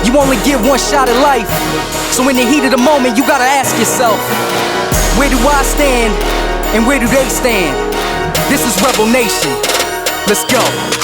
You only get one shot at life, so in the heat of the moment you gotta ask yourself, where do I stand and where do they stand? This is Rebel Nation. Let's go.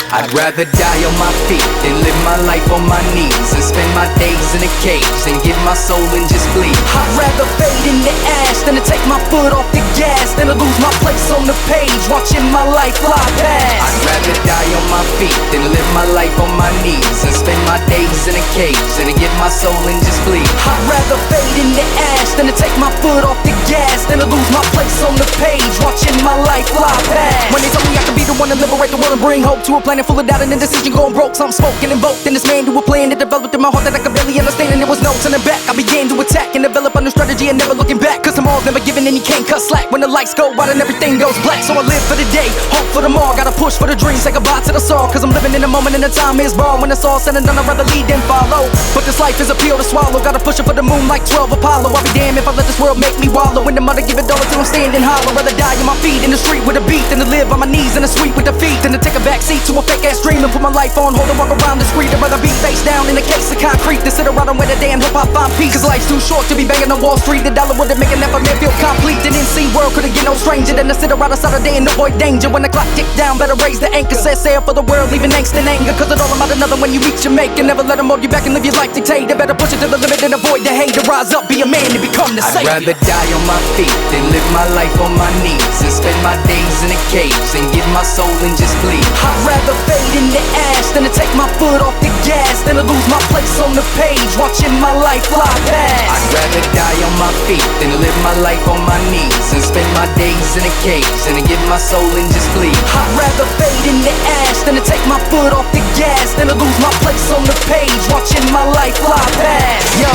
I'd rather die on my feet than live my life on my knees and spend my days in a cage than give my soul and just bleed. I'd rather fade in the ash than to take my foot off the gas, than to lose my place on the page watching my life fly past. I'd rather die on my feet than live my life on my knees and spend my days in a cage than to give my soul and just bleed. I'd rather fade in the ash than to take my foot off the gas, than to lose my place on the page watching my life fly past. When they told me I could be the one to liberate the world and bring hope to a planet full of doubt and indecision, going broke. Something spoken invoked in this man to a plan that developed in my heart that I could barely understand, and there was no turning back. I began to attack and develop a new strategy and never looking back, cause tomorrow's never giving and you can't cut slack when the lights go out and everything goes black. So I live for the day, hope for tomorrow, gotta push for the dream, say goodbye to the sorrow, cause I'm living in the moment and the time is borrowed. When it's all said and done, I'd rather lead than follow, but this life is a pill to swallow, gotta push it for the moon like 12 Apollo. I'll be damned if I let this world make me wallow in the mud, give it all till I'm standing hollow. Rather die on my feet in the street with a beat than to live on my knees in the sweet with defeat, than to take a backseat to a fake ass dream and put my life on hold and walk around the street. I'd rather be face down in a case of concrete than sit around and wait a day and hope I find peace, cause life's too short to be banging on Wall Street. The dollar wouldn't make an effort man feel complete. The NC world couldn't get no stranger than to sit around outside a day and avoid danger. When the clock tick down, better raise the anchor, set sail for the world, leaving angst and anger, cause it's all about another when you reach your maker. Never let them hold you back and live your life dictated. Better push it to the limit and avoid the hate. To rise up, be a man and become the savior. I'd rather die on my feet than live my life on my knees and spend my days in a cage than give my soul and just bleed. I'd rather fade in the ash than to take my foot off the gas, than to lose my place on the page watching my life fly past. I'd rather die on my feet than live my life on my knees and spend my days in a cage than to give my soul and just bleed. I'd rather fade in the ash than to take my foot off the gas, than to lose my place on the page watching my life fly past. Yo,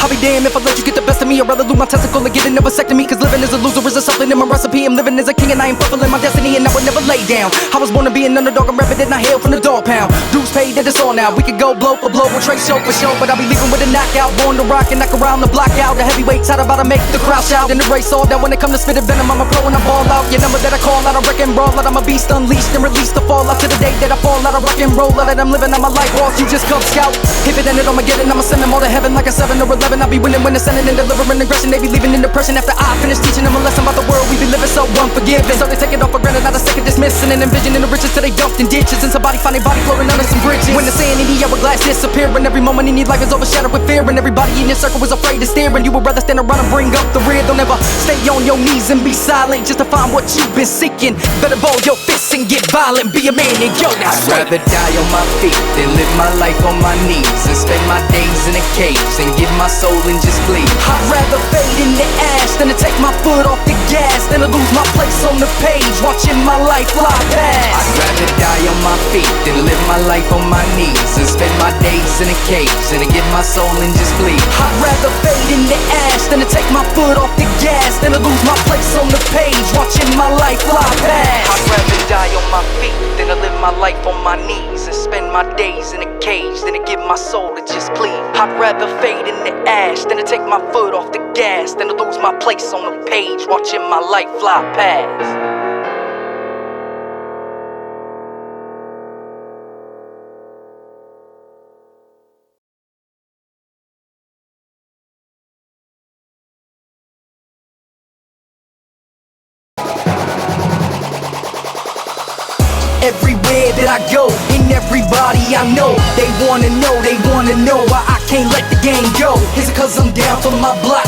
I'll be damned if I let you get the best of me. I'd rather lose my testicle and get a vasectomy, cause living as a loser is a something in my recipe. I'm living as a king and I ain't fulfilling my destiny, and I would never lay down. I was born to be an underdog, I'm rapping and I hail from the dog pound. Dues paid that it's on now, we could go blow for blow, we'll trade show for show, but I'll be leaving with a knockout, born to rock and knock around the block out. The heavyweights out about to make the crowd shout, in the race all that when it come to spit venom, I'm a pro and I ball out. Your number that I call out, I wreck and brawl out. I'm a beast unleashed and released to fall out to the day that I fall out. I rock and roll out, and I'm living on my life walls. You just come scout. If it ended, I'ma get it, I'ma send them all to heaven like a 7 or 11. I'll be winning when they're sending and delivering aggression. They be leaving in depression after I finish teaching them a lesson about the world we be living so unforgiving. So they take it off for granted, not a second dismissing and envisioning the riches till they dumped in ditches, and somebody find their body floating under some bridges. When the sand in the hourglass disappearing, every moment in your life is overshadowed with fear, and everybody in your circle is afraid to stare, and you would rather stand around and bring up the rear. Don't ever stay on your knees and be silent just to find what you've been seeking. Better ball your fists and get violent, be a man and yo, that's I'd rather die on my feet than live my life on my knees and spend my days in a cage and give my soul and just bleed. I'd rather fade in the ash than to take my foot off the gas, than to lose my place on the page watching my life fly past. I'd rather die on my feet than live my life on my knees and spend my days in a cage than to give my soul and just bleed. I'd rather fade in the ash than to take my foot off the gas, than to lose my place on the page watching my life fly past. I'd rather die on my feet than to live my life on my knees and spend my days in a cage than to give my soul to just bleed. I'd rather fade in the ash than to take my foot off the gas, than to lose my place on the page watching my life fly past. Everywhere that I go, and everybody I know, they wanna know why I can't let the game go. Is it cause I'm down for my block?